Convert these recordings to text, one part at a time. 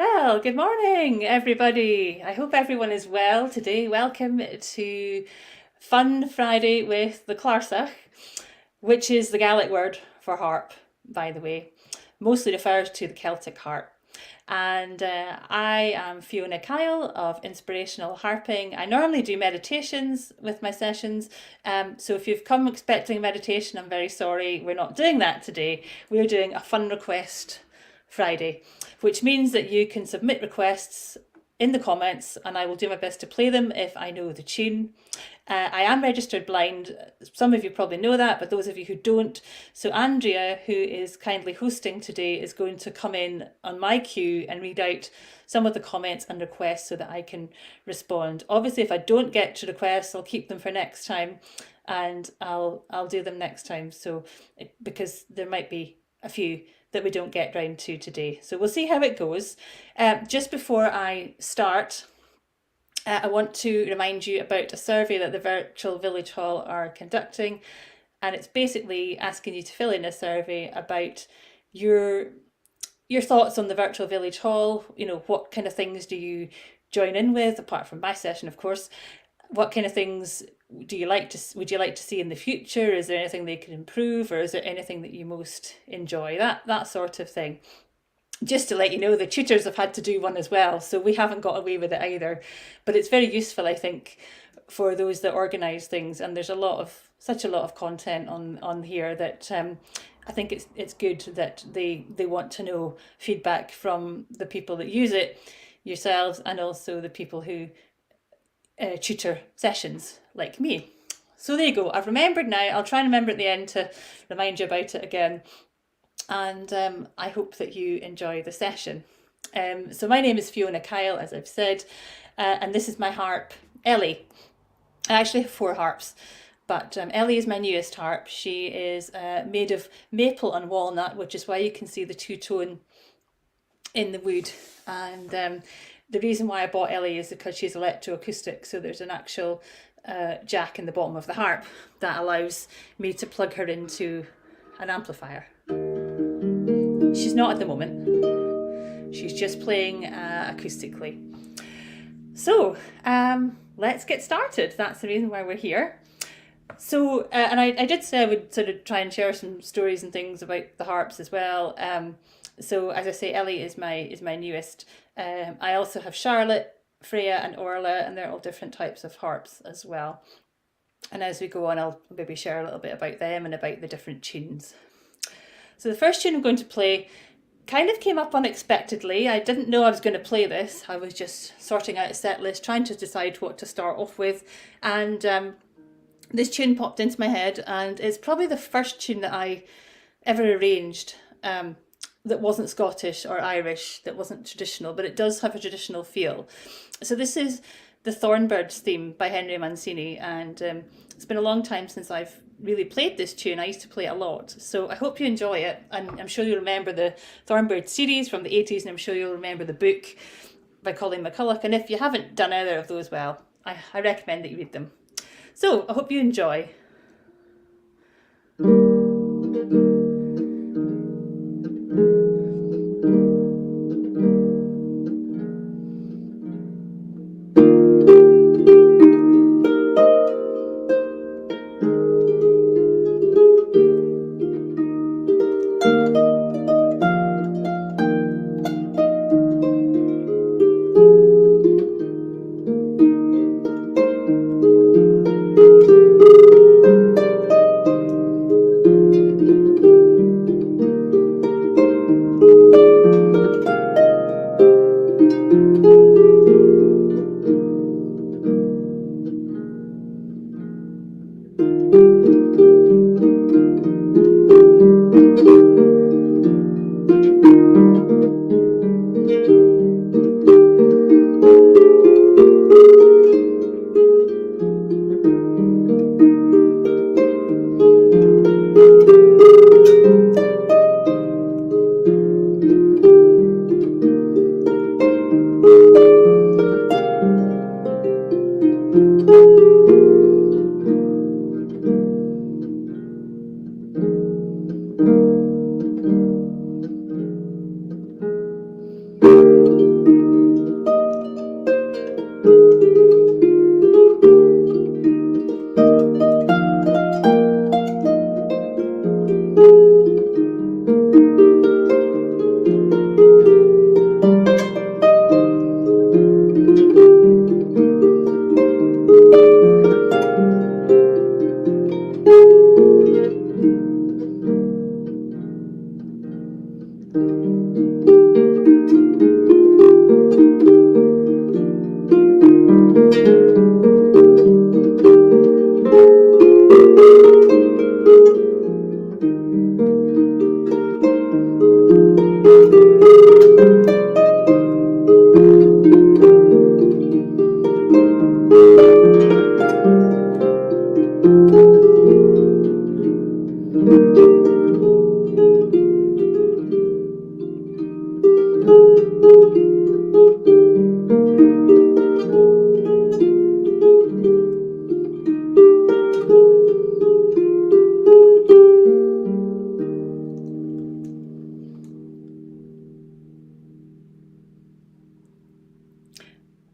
Well, good morning, everybody. I hope everyone is well today. Welcome to Fun Friday with the Clarsach, which is the Gaelic word for harp, by the way. Mostly refers to the Celtic harp. And I am Fiona Kyle of Inspirational Harping. I normally do meditations with my sessions. So if you've come expecting meditation, I'm very sorry. We're not doing that today. We're doing a fun request Friday, which means that you can submit requests in the comments and I will do my best to play them if I know the tune. I am registered blind. Some of you probably know that, but those of you who don't. So Andrea, who is kindly hosting today, is going to come in on my cue and read out some of the comments and requests so that I can respond. Obviously, if I don't get to requests, I'll keep them for next time and I'll do them next time. So because there might be a few that we don't get round to today. So we'll see how it goes. Just before I start, I want to remind you about a survey that the Virtual Village Hall are conducting. And it's basically asking you to fill in a survey about your thoughts on the Virtual Village Hall. You know, what kind of things do you join in with, apart from my session, of course. What kind of things would you like to see in the future? Is there anything they can improve, or is there anything that you most enjoy? That sort of thing. Just to let you know, the tutors have had to do one as well, so we haven't got away with it either. But it's very useful, I think, for those that organise things. And there's such a lot of content on here that I think it's good that they want to know feedback from the people that use it, yourselves, and also the people who tutor sessions like me. So there you go. I've remembered now. I'll try and remember at the end to remind you about it again. And I hope that you enjoy the session. So my name is Fiona Kyle, as I've said, and this is my harp, Ellie. I actually have 4 harps, but Ellie is my newest harp. She is made of maple and walnut, which is why you can see the two-tone in the wood. And the reason why I bought Ellie is because she's electroacoustic, so there's an actual jack in the bottom of the harp that allows me to plug her into an amplifier. She's not at the moment. She's just playing acoustically. So let's get started. That's the reason why we're here. So, and I did say I would sort of try and share some stories and things about the harps as well. So as I say, Ellie is my newest. I also have Charlotte, Freya and Orla, and they're all different types of harps as well. And as we go on, I'll maybe share a little bit about them and about the different tunes. So the first tune I'm going to play kind of came up unexpectedly. I didn't know I was going to play this. I was just sorting out a set list, trying to decide what to start off with. And this tune popped into my head, and it's probably the first tune that I ever arranged that wasn't Scottish or Irish, that wasn't traditional, but it does have a traditional feel. So this is the Thornbirds theme by Henry Mancini, and it's been a long time since I've really played this tune. I used to play it a lot, so I hope you enjoy it. And I'm sure you'll remember the Thornbird series from the 80s, and I'm sure you'll remember the book by Colin McCulloch. And if you haven't done either of those, well, I recommend that you read them. So I hope you enjoy.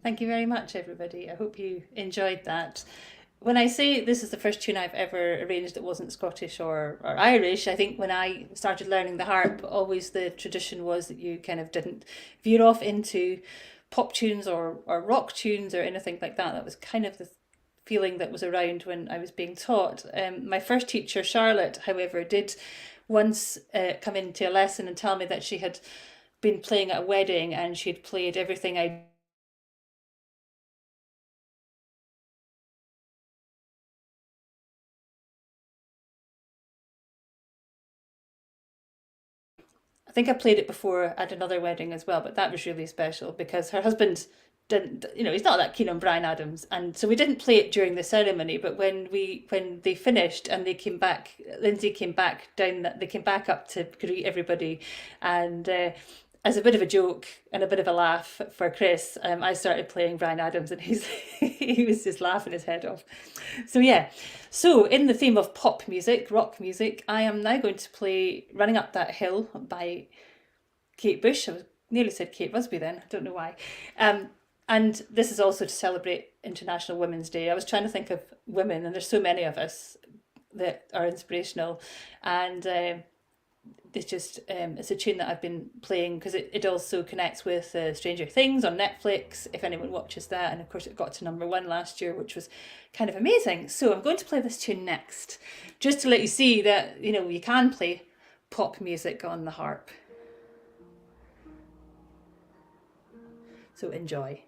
Thank you very much, everybody. I hope you enjoyed that. When I say this is the first tune I've ever arranged that wasn't Scottish or Irish, I think when I started learning the harp, always the tradition was that you kind of didn't veer off into pop tunes or rock tunes or anything like that. That was kind of the feeling that was around when I was being taught. My first teacher, Charlotte, however, did once come into a lesson and tell me that she had been playing at a wedding and she'd played everything I think I played it before at another wedding as well, but that was really special because her husband didn't, he's not that keen on Bryan Adams, and so we didn't play it during the ceremony. But when they finished and they came back, Lindsay came back down. They came back up to greet everybody, and as a bit of a joke and a bit of a laugh for Chris, I started playing Bryan Adams, and he was just laughing his head off. So yeah, so in the theme of pop music, rock music, I am now going to play "Running Up That Hill" by Kate Bush. I was nearly said Kate Busby then. I don't know why. And this is also to celebrate International Women's Day. I was trying to think of women, and there's so many of us that are inspirational, and it's a tune that I've been playing because it also connects with Stranger Things on Netflix, if anyone watches that, and of course it got to #1 last year, which was kind of amazing. So I'm going to play this tune next, just to let you see that you can play pop music on the harp. So enjoy.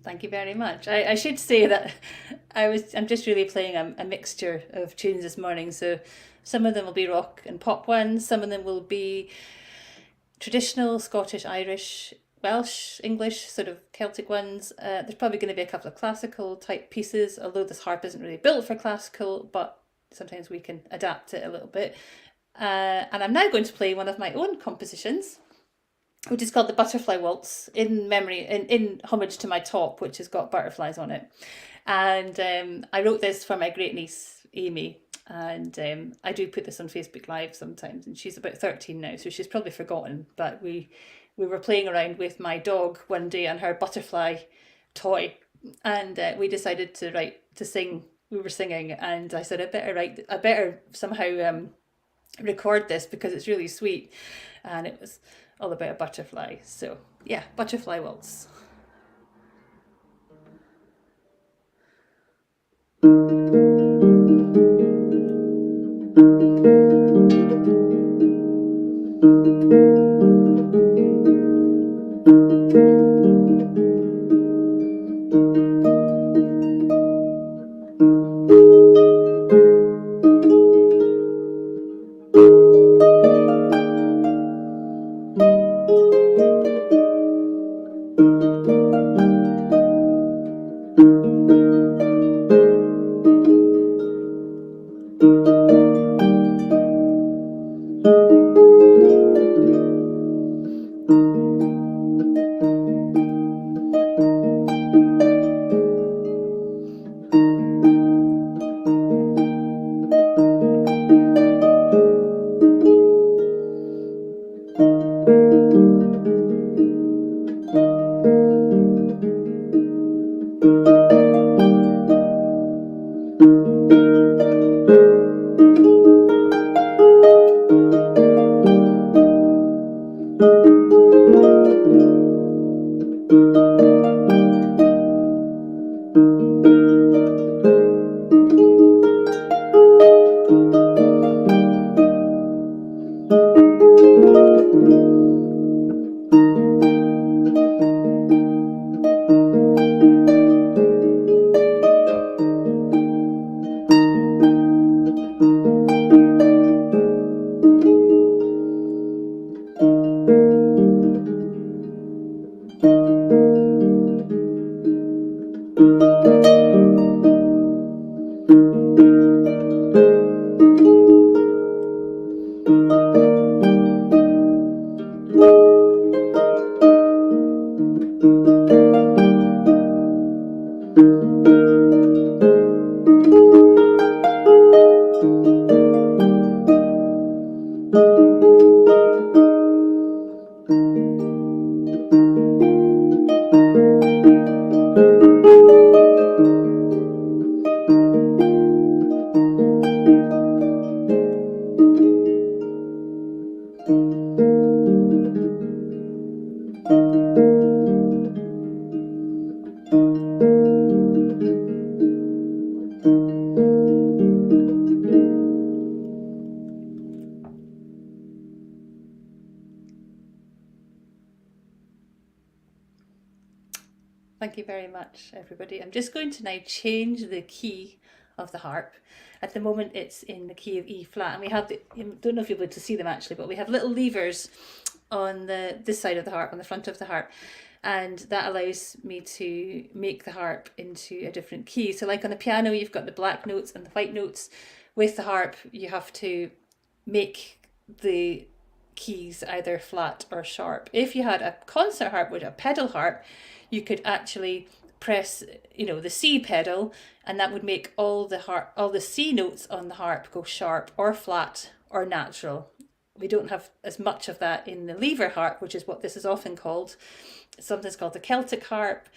Thank you very much. I should say that I'm just really playing a mixture of tunes this morning. So some of them will be rock and pop ones, some of them will be traditional Scottish, Irish, Welsh, English, sort of Celtic ones. There's probably going to be a couple of classical type pieces, although this harp isn't really built for classical, but sometimes we can adapt it a little bit. And I'm now going to play one of my own compositions, which is called the Butterfly Waltz, in memory, in homage to my top, which has got butterflies on it. And I wrote this for my great niece, Amy. And I do put this on Facebook Live sometimes, and she's about 13 now, so she's probably forgotten. But we were playing around with my dog one day and her butterfly toy, and we decided to sing. We were singing, and I said I better somehow record this because it's really sweet, and it was all about a butterfly. So yeah, butterfly waltz. Thank you very much, everybody. I'm just going to now change the key of the harp. At the moment, it's in the key of E flat, and we have I don't know if you'll be able to see them actually, but we have little levers on this side of the harp, on the front of the harp, and that allows me to make the harp into a different key. So, like on the piano, you've got the black notes and the white notes. With the harp, you have to make the keys either flat or sharp. If you had a concert harp with a pedal harp, you could actually press, the C pedal, and that would make all the C notes on the harp go sharp or flat or natural. We don't have as much of that in the lever harp, which is what this is often called. Sometimes called the Celtic harp.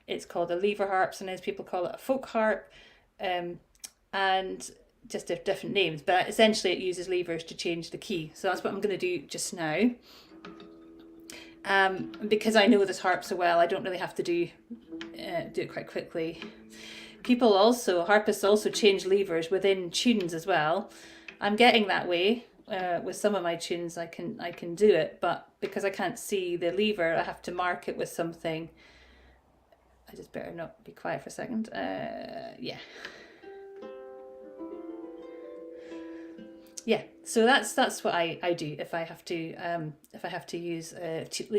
It's called a lever harp. Sometimes people call it a folk harp, and just different names. But essentially, it uses levers to change the key. So that's what I'm going to do just now. Because I know this harp so well, I don't really have to do it quite quickly. Harpists also change levers within tunes as well. I'm getting that way with some of my tunes. I can do it, but because I can't see the lever, I have to mark it with something. I just better not be quiet for a second. Yeah. Yeah, so that's what I do if I have to use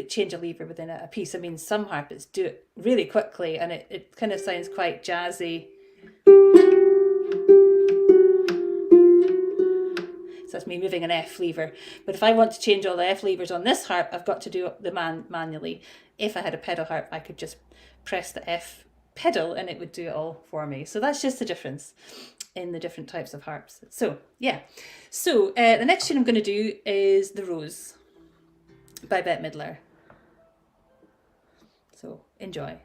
change a lever within a piece. I mean, some harpists do it really quickly, and it kind of sounds quite jazzy. So that's me moving an F lever. But if I want to change all the F levers on this harp, I've got to do the manually. If I had a pedal harp, I could just press the F pedal and it would do it all for me. So that's just the difference in the different types of harps. So yeah, so the next tune I'm going to do is The Rose by Bette Midler. So enjoy.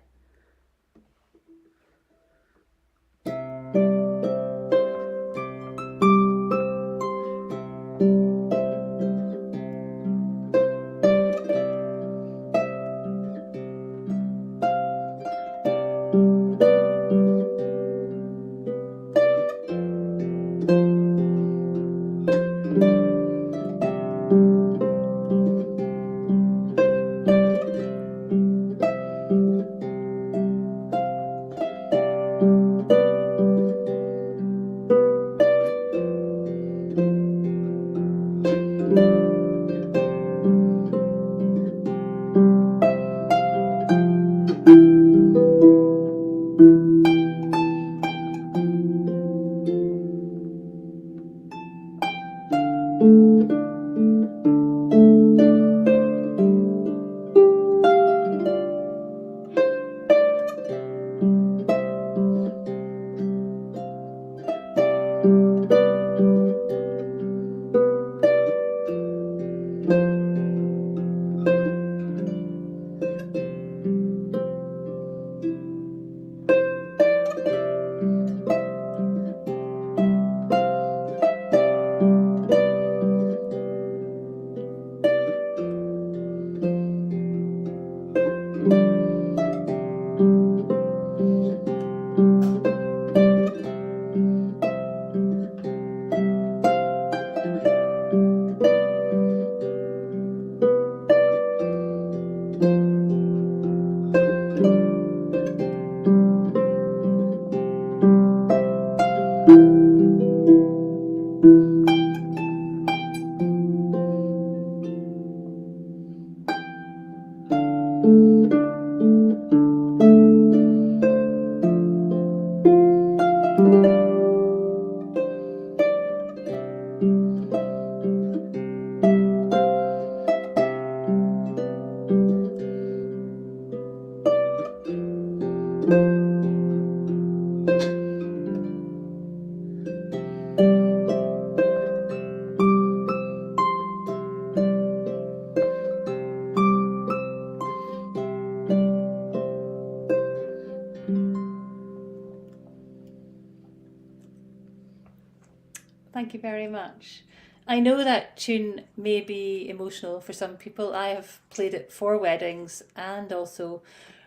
Thank you very much. I know that tune may be emotional for some people. I have played it for weddings and also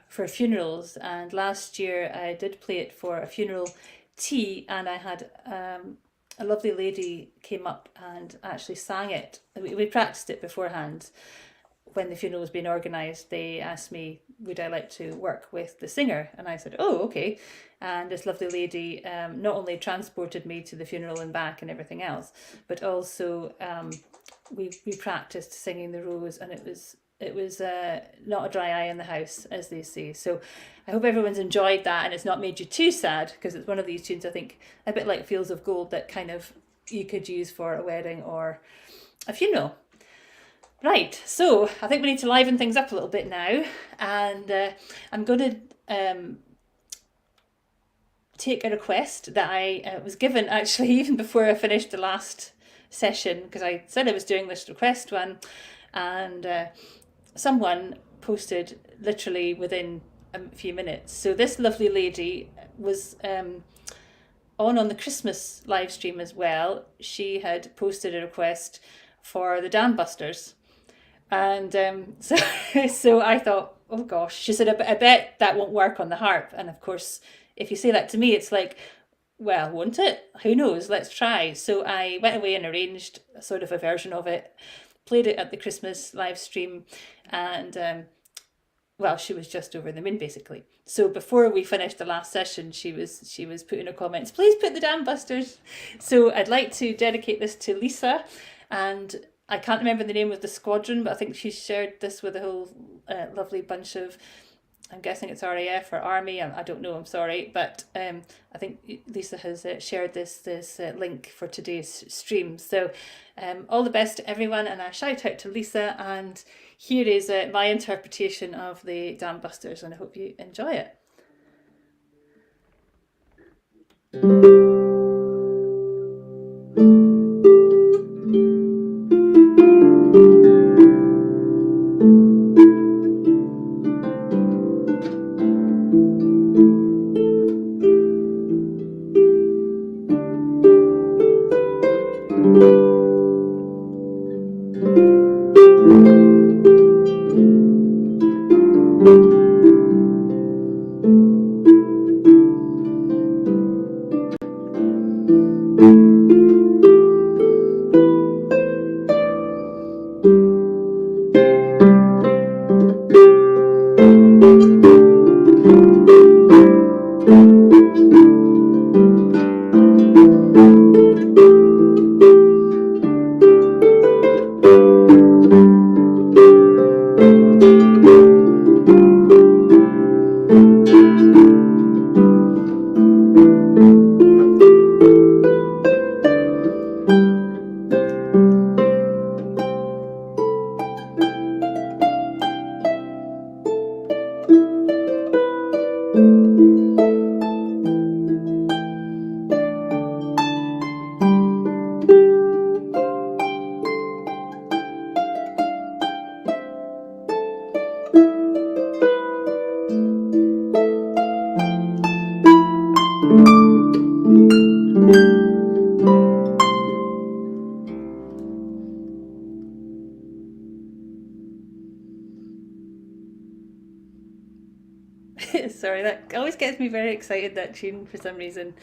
for funerals. And last year I did play it for a funeral tea, and I had a lovely lady came up and actually sang it. We practiced it beforehand. When the funeral was being organised, they asked me, would I like to work with the singer? And I said, oh, okay. And this lovely lady not only transported me to the funeral and back and everything else, but also we practiced singing the Rose, and it was not a dry eye in the house, as they say. So I hope everyone's enjoyed that and it's not made you too sad, because it's one of these tunes, I think, a bit like Fields of Gold, that kind of you could use for a wedding or a funeral. Right, so I think we need to liven things up a little bit now, and I'm going to take a request that I was given actually even before I finished the last session, because I said I was doing this request one, and someone posted literally within a few minutes. So this lovely lady was on the Christmas live stream as well. She had posted a request for the Dam Busters. And so I thought, oh gosh, she said, I bet that won't work on the harp. And of course, if you say that to me, it's like, well, won't it? Who knows? Let's try. So I went away and arranged sort of a version of it, played it at the Christmas live stream, and well, she was just over the moon basically. So before we finished the last session, she was putting her comments, please put the Dam Busters. So I'd like to dedicate this to Lisa, and I can't remember the name of the squadron, but I think she shared this with a whole lovely bunch of, I'm guessing it's RAF or Army, I don't know, I'm sorry, but I think Lisa has shared this link for today's stream. So all the best to everyone, and a shout out to Lisa, and here is my interpretation of the Dam Busters, and I hope you enjoy it. Sorry, that always gets me very excited, that tune, for some reason.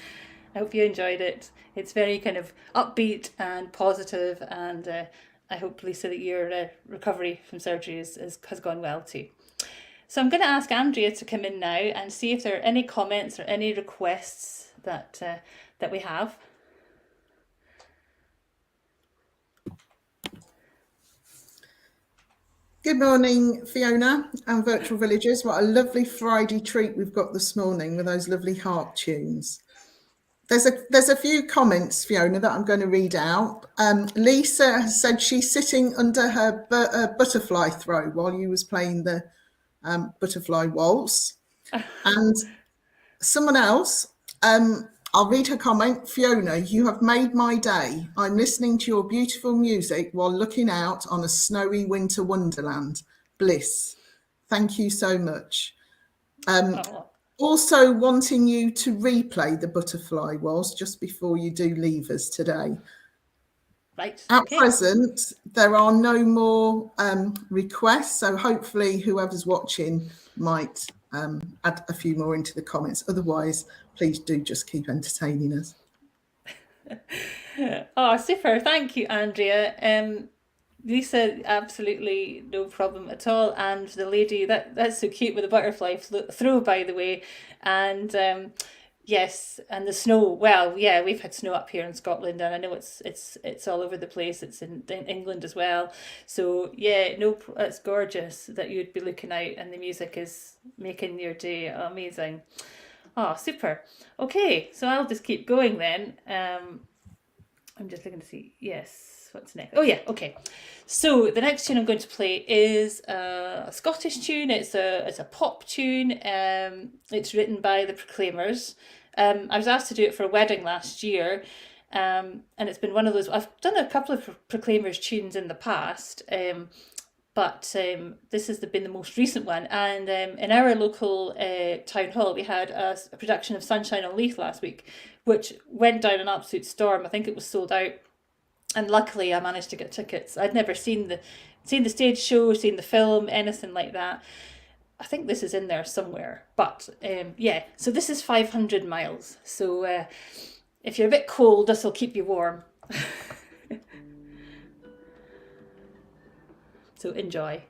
I hope you enjoyed it. It's very kind of upbeat and positive, and I hope, Lisa, that your recovery from surgery has gone well too. So I'm going to ask Andrea to come in now and see if there are any comments or any requests that we have. Good morning, Fiona and Virtual Villagers. What a lovely Friday treat we've got this morning with those lovely harp tunes. There's a few comments, Fiona, that I'm going to read out. Lisa has said she's sitting under her butterfly throw while you was playing the butterfly waltz. And someone else, I'll read her comment. Fiona, you have made my day. I'm listening to your beautiful music while looking out on a snowy winter wonderland. Bliss. Thank you so much. Also wanting you to replay the butterfly waltz just before you do leave us today. Right. At present, there are no more requests, so hopefully whoever's watching might add a few more into the comments. Otherwise, please do just keep entertaining us. Oh, super. Thank you, Andrea. Lisa, absolutely no problem at all. And the lady, that's so cute with the butterfly throw, by the way. And yes, and the snow. Well, yeah, we've had snow up here in Scotland, and I know it's all over the place. It's in England as well. So yeah, no, it's gorgeous that you'd be looking out, and the music is making your day. Amazing. Oh, super. Okay, so I'll just keep going then. I'm just looking to see. Yes, what's next? Oh yeah, okay. So the next tune I'm going to play is a Scottish tune. It's a pop tune. It's written by the Proclaimers. I was asked to do it for a wedding last year, and it's been one of those. I've done a couple of Proclaimers tunes in the past, but this has been the most recent one. And in our local town hall, we had a production of Sunshine on Leith last week, which went down an absolute storm. I think it was sold out. And luckily I managed to get tickets. I'd never seen the stage show, seen the film, anything like that. I think this is in there somewhere. But yeah, so this is 500 miles. So if you're a bit cold, this will keep you warm. So enjoy.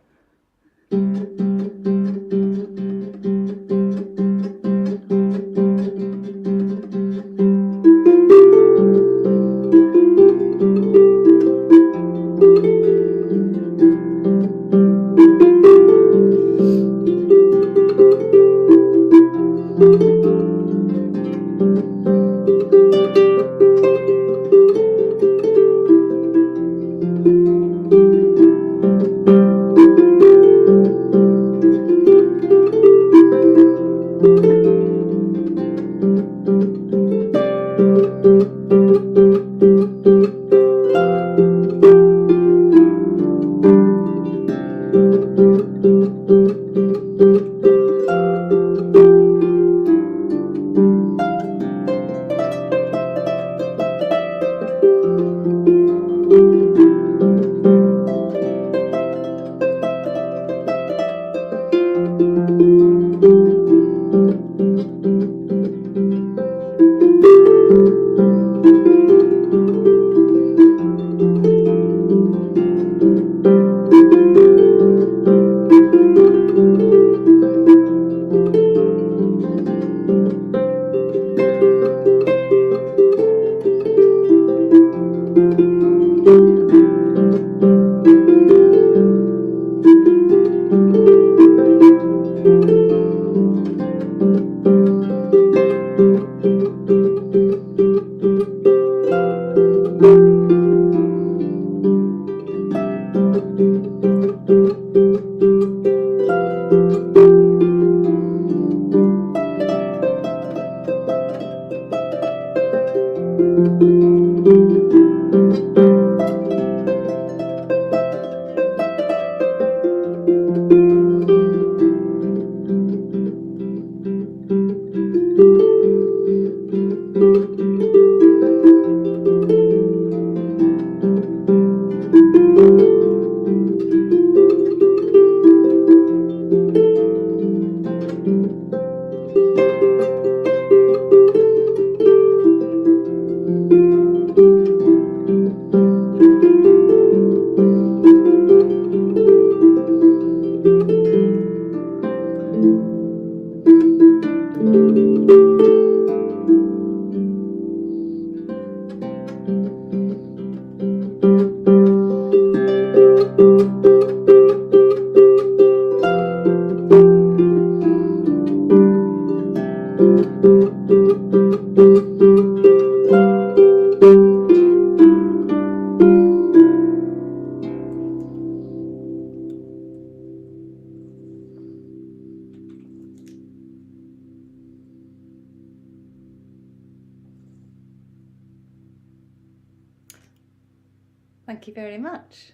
Thank you very much.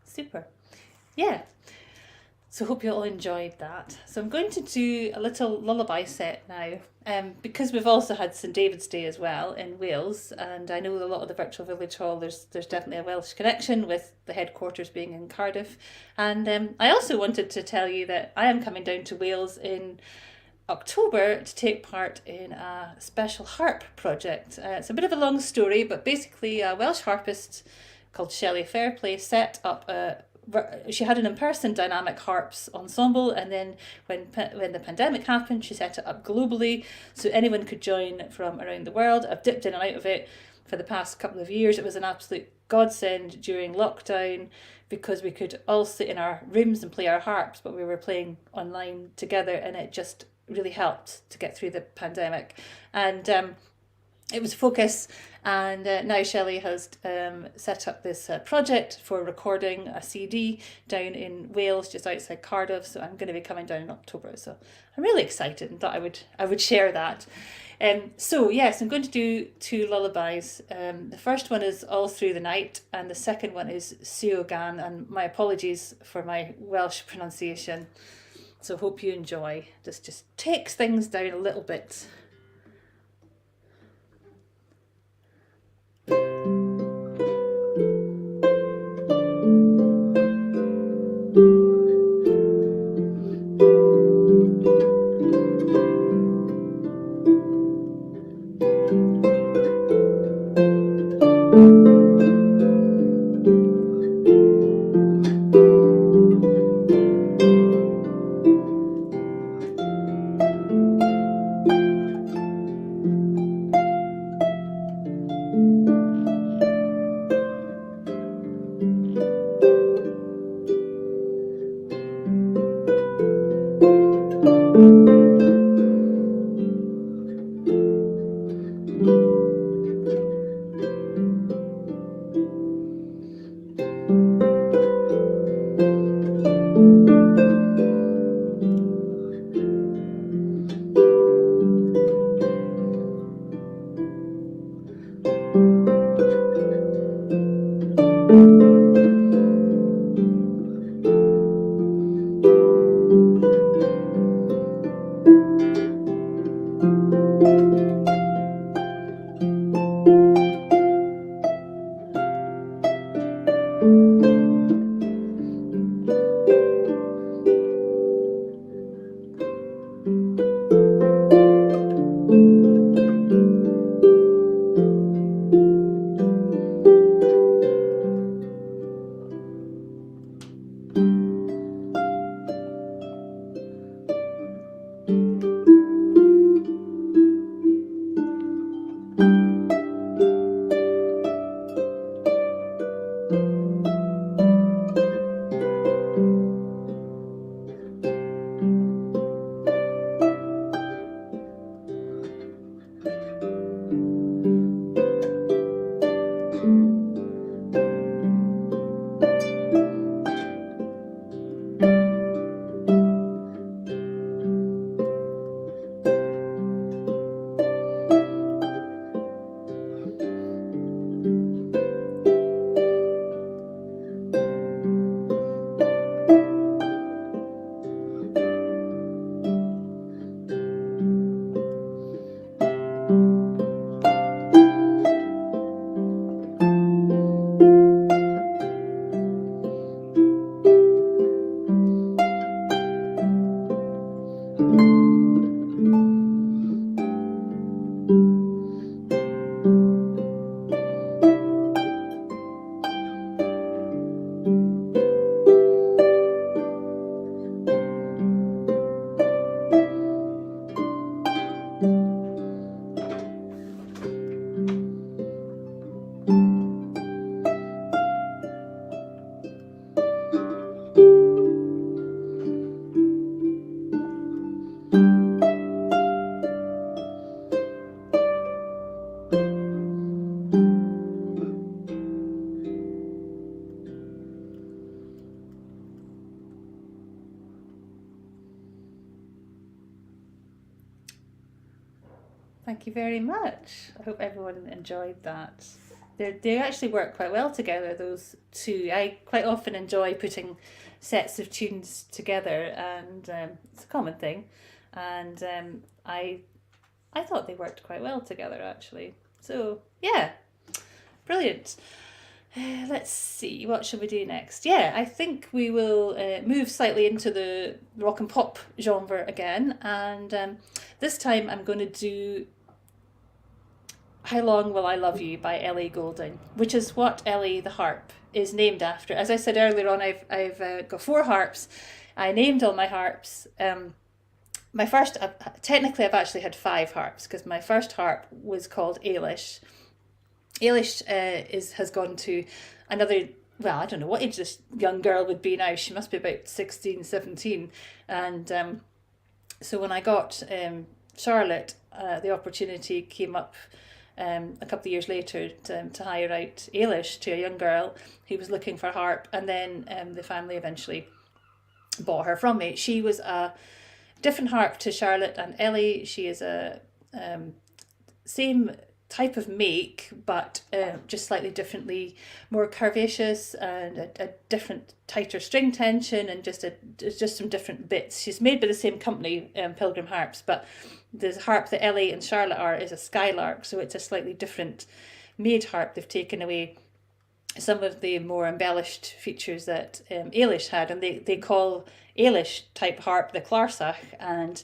Super. Yeah. So hope you all enjoyed that. So I'm going to do a little lullaby set now, because we've also had St David's Day as well in Wales, and I know a lot of the virtual village hall, there's definitely a Welsh connection with the headquarters being in Cardiff. And I also wanted to tell you that I am coming down to Wales in October to take part in a special harp project. It's a bit of a long story, but basically a Welsh harpist called Shelley Fairplay set up she had an in-person dynamic harps ensemble, and then when the pandemic happened, she set it up globally so anyone could join from around the world. I've dipped in and out of it for the past couple of years. It was an absolute godsend during lockdown because we could all sit in our rooms and play our harps, but we were playing online together, and it just really helped to get through the pandemic. And it was focus, and now Shelley has set up this project for recording a CD down in Wales, just outside Cardiff. So I'm going to be coming down in October. So I'm really excited and thought I would share that. So yes, I'm going to do 2 lullabies. The first one is All Through the Night, and the second one is Suogan. And my apologies for my Welsh pronunciation. So hope you enjoy. This just takes things down a little bit. Thank you very much. I hope everyone enjoyed that. They actually work quite well together, those two. I quite often enjoy putting sets of tunes together, and it's a common thing. And I thought they worked quite well together, actually. So, yeah, brilliant. Let's see, what shall we do next? Yeah, I think we will move slightly into the rock and pop genre again, and this time I'm going to do How Long Will I Love You by Ellie Goulding, which is what Ellie the harp is named after. As I said earlier on, I've got 4 harps. I named all my harps. My first, technically I've actually had 5 harps, because my first harp was called Ailish. Ailish has gone to another, well, I don't know what age this young girl would be now. She must be about 16, 17. And so when I got Charlotte, the opportunity came up a couple of years later to hire out Ailish to a young girl who was looking for a harp. And then the family eventually bought her from me. She was a different harp to Charlotte and Ellie. She is a same type of make, but just slightly differently, more curvaceous, and a different, tighter string tension, and just some different bits. She's made by the same company, Pilgrim Harps, but the harp that Ellie and Charlotte are is a Skylark, so it's a slightly different made harp. They've taken away some of the more embellished features that Ailish had, and they call Ailish type harp the Clarsach, and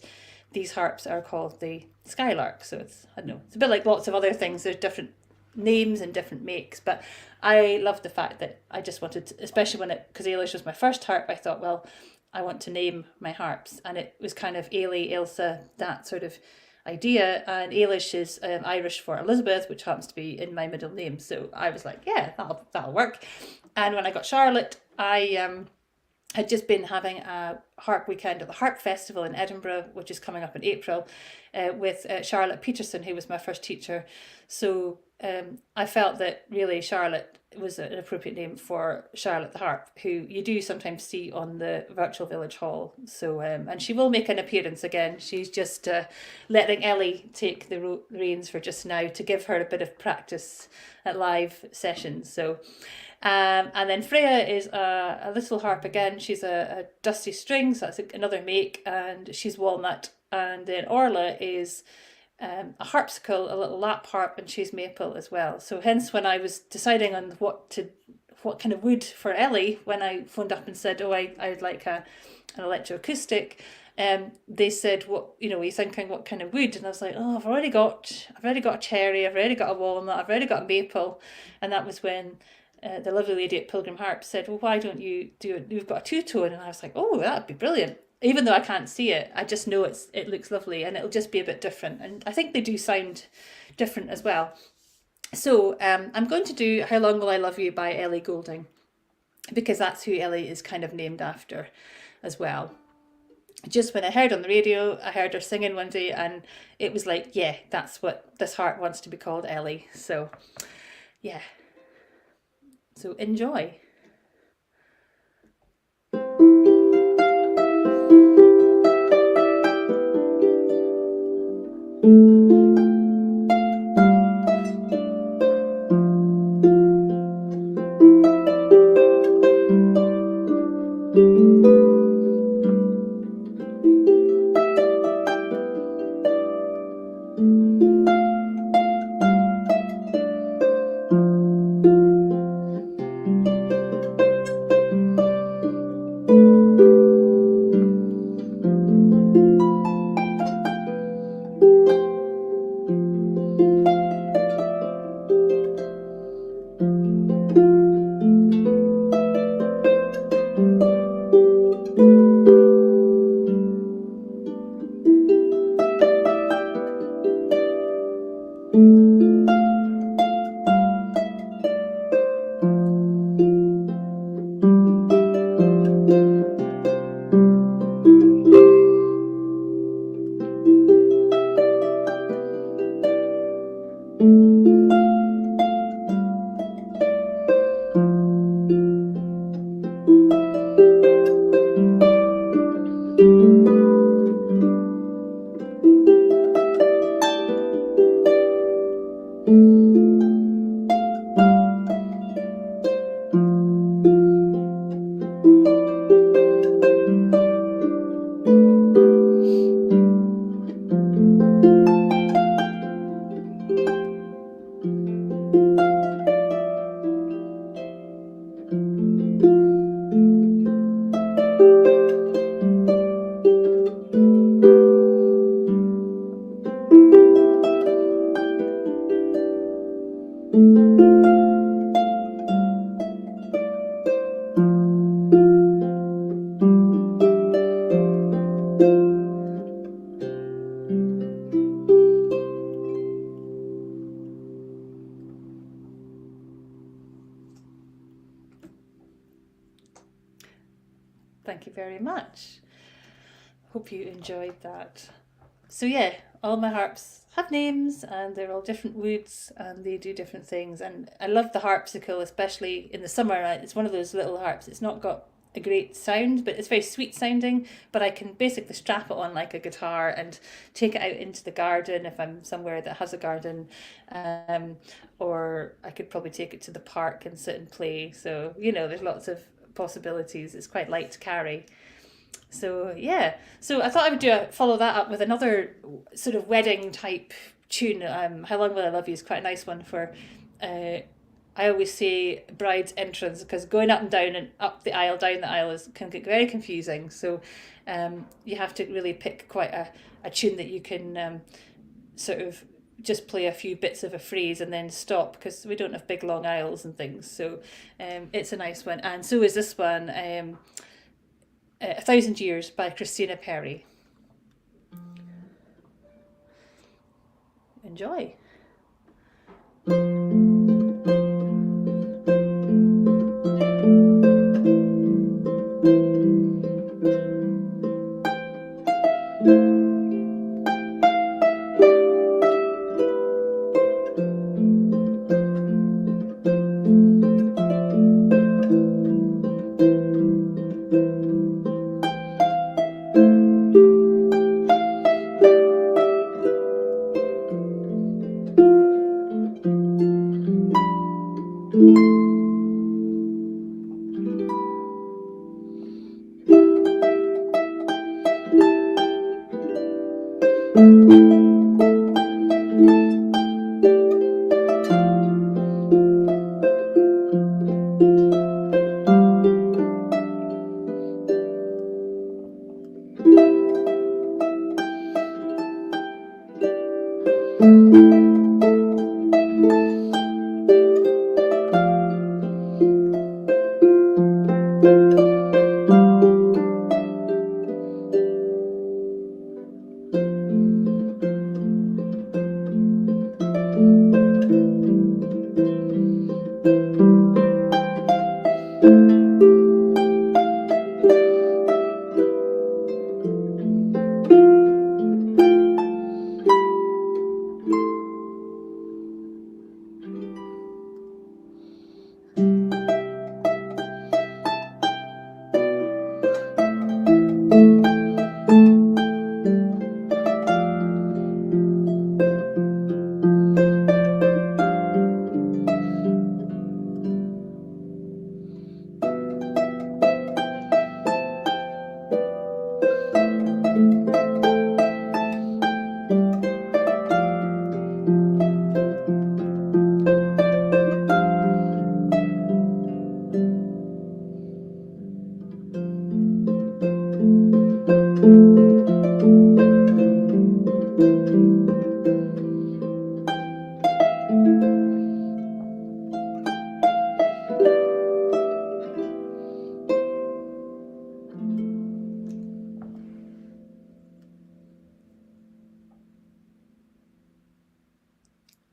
these harps are called the Skylark. So it's, I don't know, it's a bit like lots of other things. There's different names and different makes, but I love the fact that I just wanted to, especially because Ailish was my first harp, I thought, well, I want to name my harps, and it was kind of Ailey, Ailsa, that sort of idea. And Ailish is Irish for Elizabeth, which happens to be in my middle name. So I was like, yeah, that'll work. And when I got Charlotte, I had just been having a harp weekend at the Harp Festival in Edinburgh, which is coming up in April, with Charlotte Peterson, who was my first teacher. So I felt that really Charlotte was an appropriate name for Charlotte the harp, who you do sometimes see on the virtual village hall. So and she will make an appearance again. She's just letting Ellie take the reins for just now to give her a bit of practice at live sessions. So and then Freya is a little harp again. She's a dusty string, so that's another make, and she's walnut. And then Orla is a harpsichord, a little lap harp, and she's maple as well. So hence when I was deciding on what kind of wood for Ellie, when I phoned up and said, oh, I'd like an electroacoustic, they said, what, were you thinking what kind of wood? And I was like, oh, I've already got a cherry, I've already got a walnut, I've already got a maple. And that was when the lovely lady at Pilgrim Harp said, well, why don't you do it? We've got a two-tone. And I was like, oh, that'd be brilliant. Even though I can't see it, I just know it looks lovely, and it'll just be a bit different. And I think they do sound different as well. So I'm going to do How Long Will I Love You by Ellie Goulding, because that's who Ellie is kind of named after as well. Just when I heard on the radio, I heard her singing one day, and it was like, yeah, that's what this harp wants to be called, Ellie. So yeah. So enjoy. Thank you very much. Hope you enjoyed that. So yeah, all my harps have names and they're all different woods and they do different things. And I love the harpsichord, especially in the summer. It's one of those little harps. It's not got a great sound, but it's very sweet sounding. But I can basically strap it on like a guitar and take it out into the garden if I'm somewhere that has a garden. Or I could probably take it to the park and sit and play. So, there's lots of possibilities. It's quite light to carry. So yeah, so I thought I would follow that up with another sort of wedding type tune. How Long Will I Love You is quite a nice one for. I always say bride's entrance because going up and down and up the aisle, down the aisle can get very confusing. So you have to really pick quite a tune that you can sort of just play a few bits of a phrase and then stop because we don't have big long aisles and things. So it's a nice one, and so is this one. 1,000 Years by Christina Perry. Enjoy.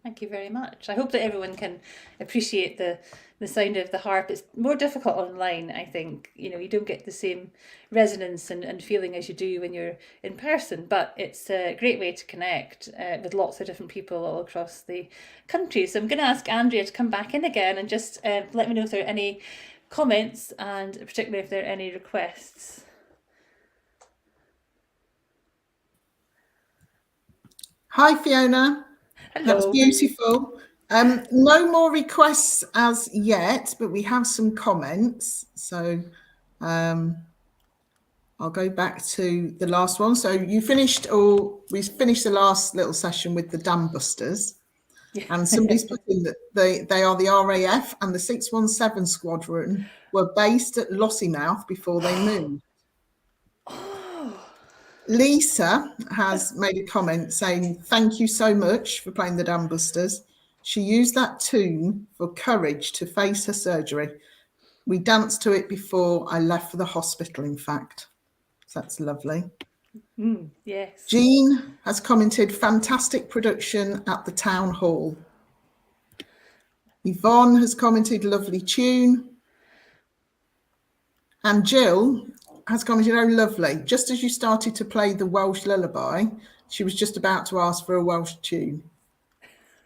Thank you very much. I hope that everyone can appreciate the sound of the harp. It's more difficult online, I think. You don't get the same resonance and feeling as you do when you're in person, but it's a great way to connect with lots of different people all across the country. So I'm going to ask Andrea to come back in again and just let me know if there are any comments and particularly if there are any requests. Hi, Fiona. Hello. That's beautiful. No more requests as yet, but we have some comments. So I'll go back to the last one. So we finished the last little session with the Dam Busters. Yeah. And somebody's put in that they are the RAF and the 617 Squadron were based at Lossiemouth before they moved. Lisa has made a comment saying, thank you so much for playing the Dam Busters. She used that tune for courage to face her surgery. We danced to it before I left for the hospital, in fact. So that's lovely. Yes. Jean has commented, fantastic production at the town hall. Yvonne has commented, lovely tune. And Jill has commented, oh, lovely. Just as you started to play the Welsh lullaby, she was just about to ask for a Welsh tune.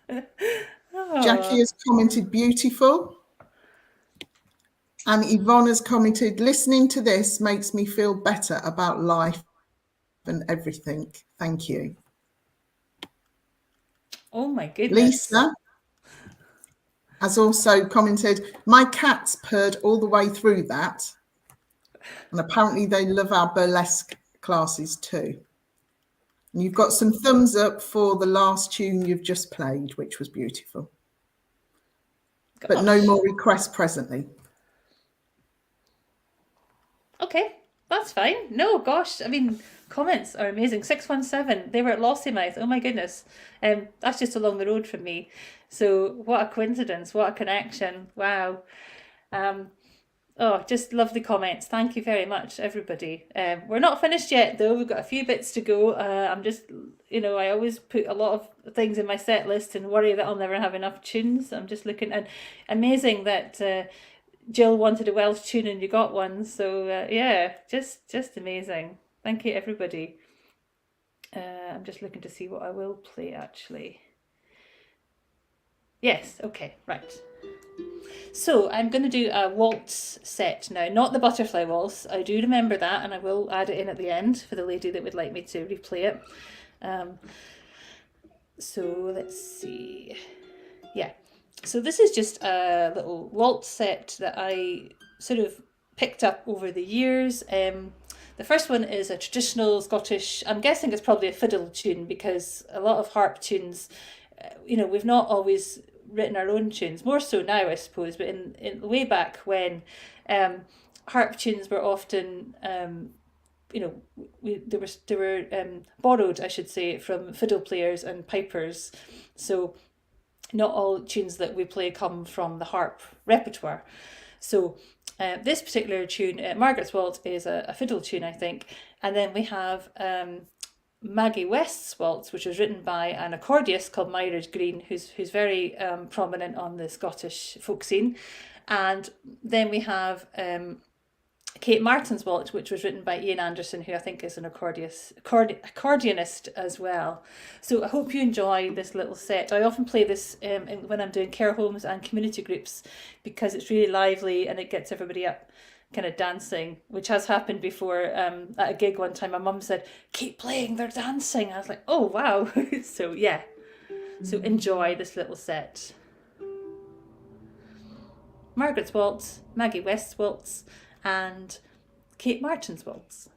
Jackie has commented, beautiful. And Yvonne has commented, listening to this makes me feel better about life and everything. Thank you. Oh my goodness. Lisa has also commented, my cats purred all the way through that. And apparently they love our burlesque classes too. And you've got some thumbs up for the last tune you've just played, which was beautiful. Gosh. But no more requests presently. Okay, that's fine. No, gosh, I mean, comments are amazing. 617, they were at Lossiemouth. Oh my goodness. That's just along the road from me. So what a coincidence, what a connection. Wow. Oh, just lovely comments. Thank you very much, everybody. We're not finished yet, though. We've got a few bits to go. I'm just, I always put a lot of things in my set list and worry that I'll never have enough tunes. I'm just looking, and amazing that Jill wanted a Welsh tune and you got one. So yeah, just amazing. Thank you, everybody. I'm just looking to see what I will play, actually. Yes, okay, right. So I'm going to do a waltz set now, not the butterfly waltz. I do remember that, and I will add it in at the end for the lady that would like me to replay it. So let's see. Yeah, so this is just a little waltz set that I sort of picked up over the years. The first one is a traditional Scottish, I'm guessing it's probably a fiddle tune, because a lot of harp tunes, we've not always written our own tunes, more so now I suppose, but in way back when harp tunes were often they were borrowed, I should say, from fiddle players and pipers. So not all tunes that we play come from the harp repertoire. So this particular tune, Margaret's Waltz, is a fiddle tune, I think. And then we have Maggie West's Waltz, which was written by an accordiist called Myra Green, who's very prominent on the Scottish folk scene. And then we have Kate Martin's Waltz, which was written by Ian Anderson, who I think is an accordionist as well. So I hope you enjoy this little set. I often play this when I'm doing care homes and community groups, because it's really lively and it gets everybody up kind of dancing, which has happened before. At a gig one time, my mum said, keep playing, they're dancing. I was like, oh wow. So yeah, so enjoy this little set. Margaret's Waltz, Maggie West's Waltz, and Kate Martin's Waltz.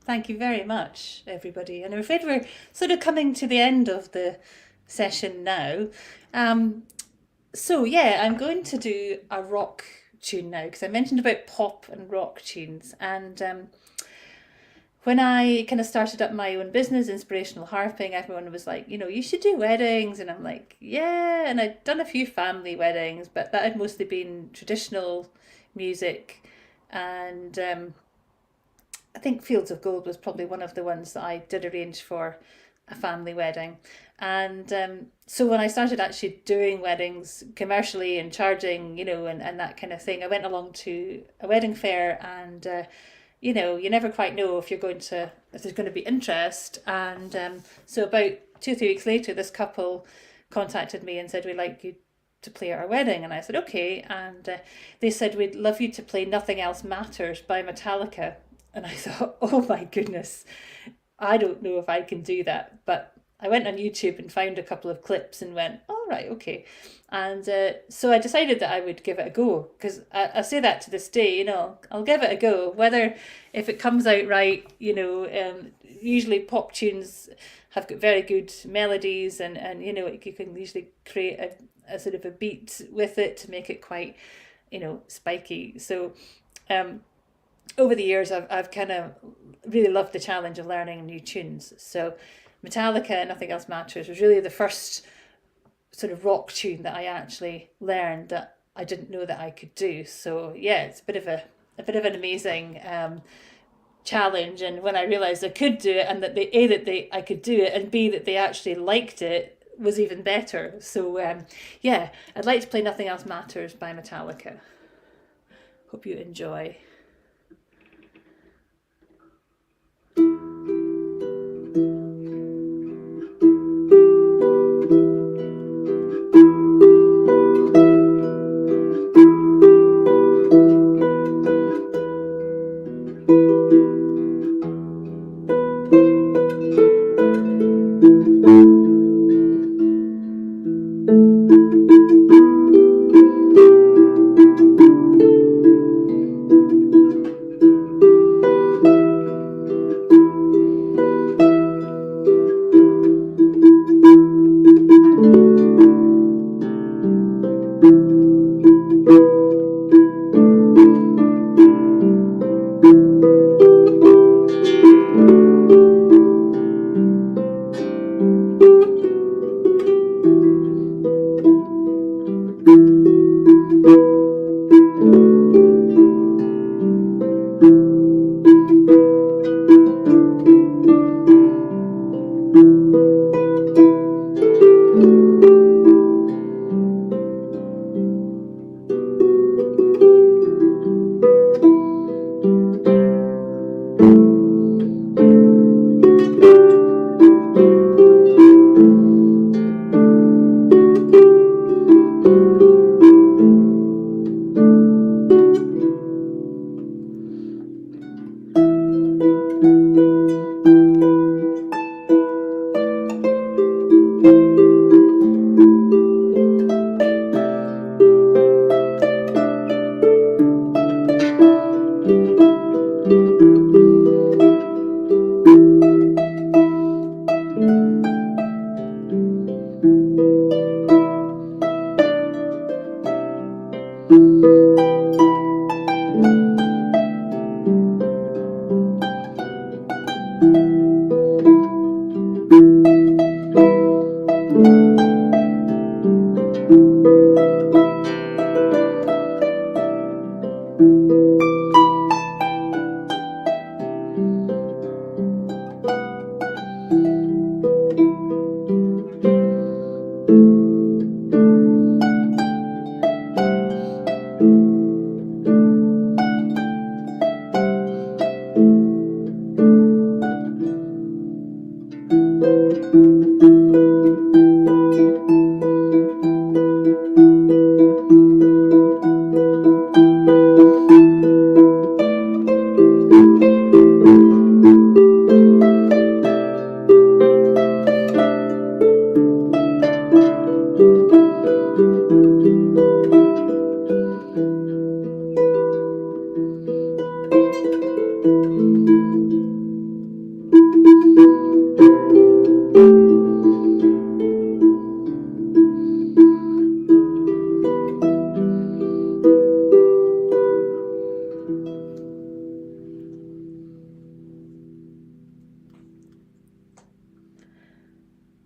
Thank you very much, everybody. And I'm afraid we're sort of coming to the end of the session now. So yeah, I'm going to do a rock tune now because I mentioned about pop and rock tunes. And when I kind of started up my own business, Inspirational Harping, everyone was like, you should do weddings. And I'm like, yeah. And I'd done a few family weddings, but that had mostly been traditional music. And I think Fields of Gold was probably one of the ones that I did arrange for a family wedding. And so when I started actually doing weddings commercially and charging, and that kind of thing, I went along to a wedding fair and, you never quite know if there's going to be interest. And so about 2 or 3 weeks later, this couple contacted me and said, we'd like you to play at our wedding. And I said, okay. And they said, we'd love you to play Nothing Else Matters by Metallica. And I thought, oh my goodness, I don't know if I can do that. But I went on YouTube and found a couple of clips and went, all right, okay. And so I decided that I would give it a go, because I say that to this day, I'll give it a go. Whether if it comes out right, usually pop tunes have got very good melodies and you can usually create a sort of a beat with it to make it quite, spiky. So over the years, I've kind of really loved the challenge of learning new tunes. So Metallica, Nothing Else Matters was really the first sort of rock tune that I actually learned that I didn't know that I could do. So yeah, it's a bit of an amazing challenge. And when I realised I could do it, and that I could do it, and B, that they actually liked it, was even better. So yeah, I'd like to play Nothing Else Matters by Metallica. Hope you enjoy.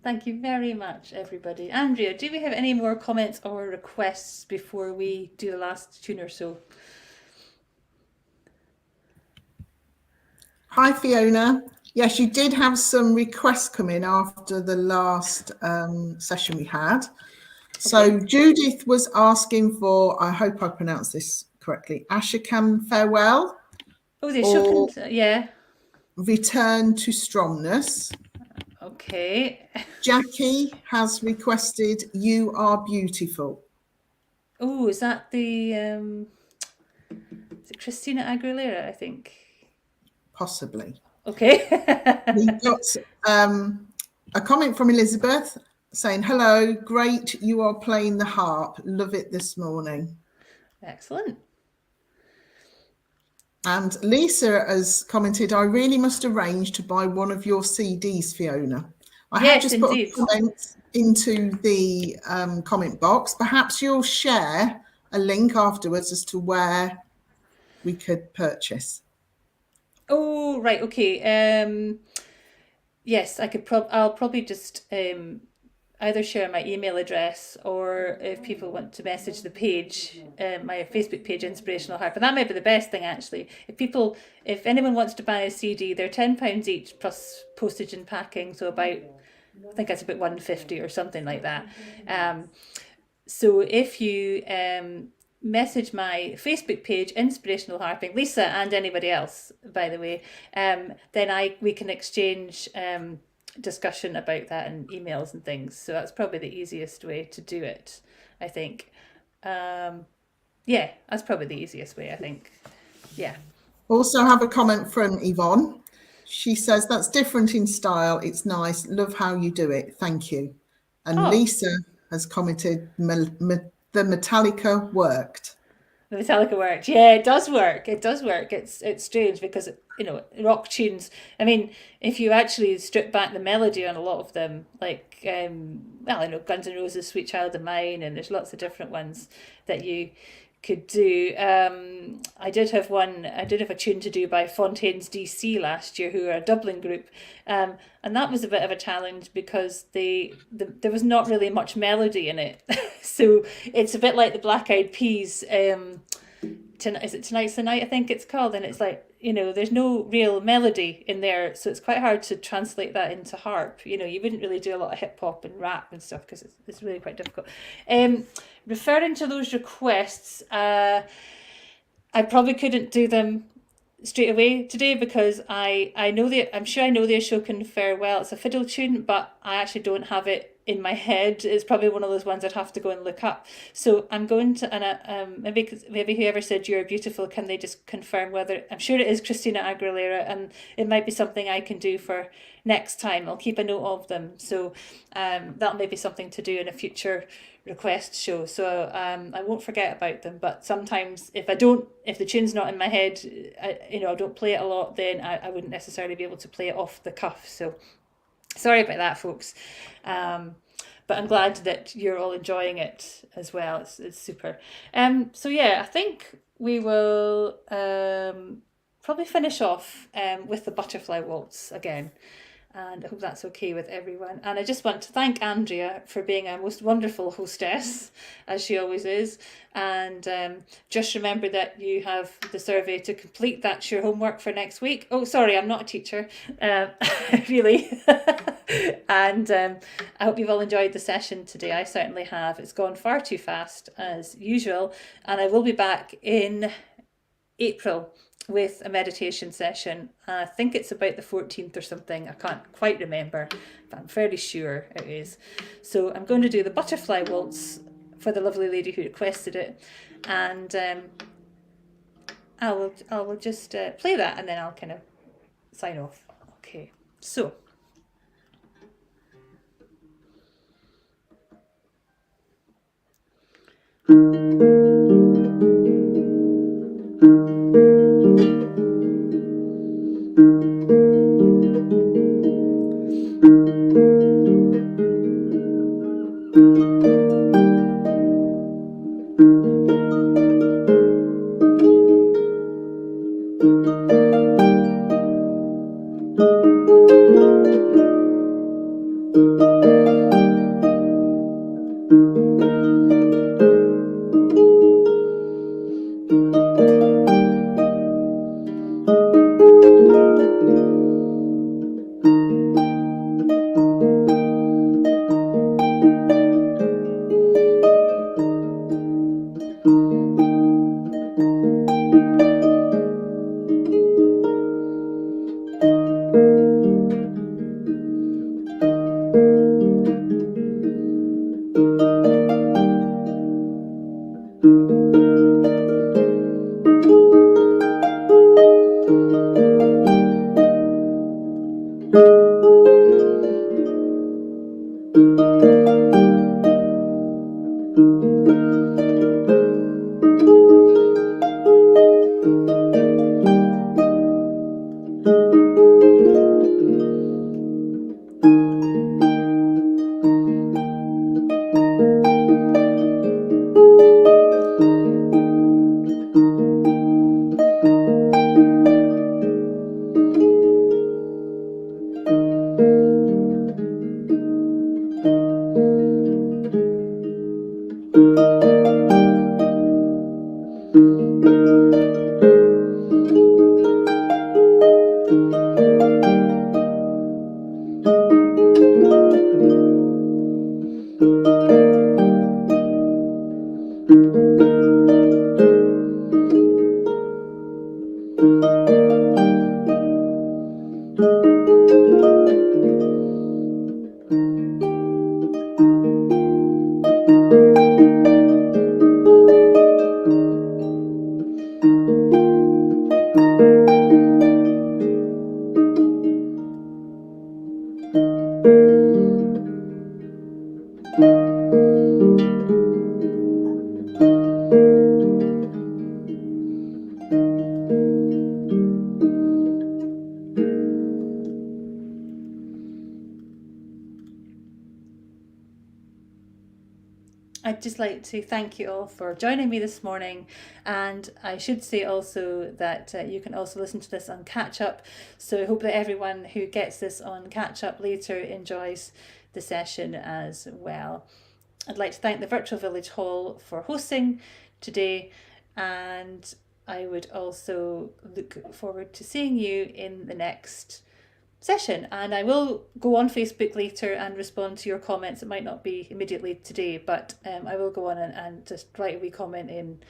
Thank you very much, everybody. Andrea, do we have any more comments or requests before we do the last tune or so? Hi, Fiona. Yes, you did have some requests come in after the last session we had. So Okay. Judith was asking for, I hope I pronounced this correctly, Ashokam Farewell Oh, the or Shokan, yeah. Return to Strongness. Okay. Jackie has requested You Are Beautiful. Oh, is that the is it Christina Aguilera, I think? Possibly. Okay. We got a comment from Elizabeth saying, hello, great, you are playing the harp. Love it this morning. Excellent. And Lisa has commented, I really must arrange to buy one of your CDs, Fiona. I have Yes, just put indeed. a comment into the comment box. Perhaps you'll share a link afterwards as to where we could purchase. Oh, right. Okay. Yes, I'll probably just either share my email address, or if people want to message the page, my Facebook page, Inspirational Harp. And that might be the best thing, actually. If anyone wants to buy a CD, they're £10 each plus postage and packing, so I think that's about £150 or something like that. So if you message my Facebook page, Inspirational Harping, Lisa and anybody else, by the way, then we can exchange discussion about that and emails and things. So that's probably the easiest way to do it, I think. Yeah, that's probably the easiest way, I think. Yeah. Also have a comment from Yvonne. She says, that's different in style. It's nice. Love how you do it. Thank you. And Lisa has commented, the Metallica worked. The Metallica worked. Yeah, it does work. It does work. It's strange because, rock tunes, I mean, if you actually strip back the melody on a lot of them, like, Guns N' Roses, Sweet Child of Mine, and there's lots of different ones that you could do. I did have a tune to do by Fontaine's DC last year, who are a Dublin group, and that was a bit of a challenge because there was not really much melody in it. So it's a bit like the Black Eyed Peas. Is it Tonight's the Night, I think it's called, and it's like, there's no real melody in there, so it's quite hard to translate that into harp. You wouldn't really do a lot of hip hop and rap and stuff because it's really quite difficult. Referring to those requests, I probably couldn't do them straight away today because I'm sure I know the Ashokan Farewell. It's a fiddle tune, but I actually don't have it in my head. It's probably one of those ones I'd have to go and look up. So I'm going to, and maybe whoever said You're Beautiful, can they just confirm whether, I'm sure it is Christina Aguilera, and it might be something I can do for next time. I'll keep a note of them. So that may be something to do in a future request show. So I won't forget about them. But sometimes if the tune's not in my head, I don't play it a lot, then I wouldn't necessarily be able to play it off the cuff. So sorry about that, folks. But I'm glad that you're all enjoying it as well. It's super. So yeah, I think we will probably finish off with the Butterfly Waltz again. And I hope that's okay with everyone. And I just want to thank Andrea for being a most wonderful hostess, as she always is. And just remember that you have the survey to complete. That's your homework for next week. Oh, sorry, I'm not a teacher, really. And I hope you've all enjoyed the session today. I certainly have. It's gone far too fast, as usual. And I will be back in April with a meditation session. I think it's about the 14th or something. I can't quite remember, but I'm fairly sure it is. So I'm going to do the Butterfly Waltz for the lovely lady who requested it, and I will just play that, and then I'll kind of sign off. Okay, so. I'd just like to thank you all for joining me this morning, and I should say also that you can also listen to this on catch up, so I hope that everyone who gets this on catch up later enjoys the session as well. I'd like to thank the Virtual Village Hall for hosting today, and I would also look forward to seeing you in the next session, and I will go on Facebook later and respond to your comments. It might not be immediately today, but I will go on and just write a wee comment in,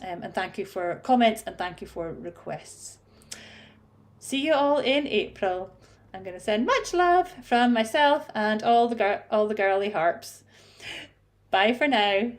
and thank you for comments and thank you for requests. See you all in April. I'm going to send much love from myself and all the girly harps. Bye for now.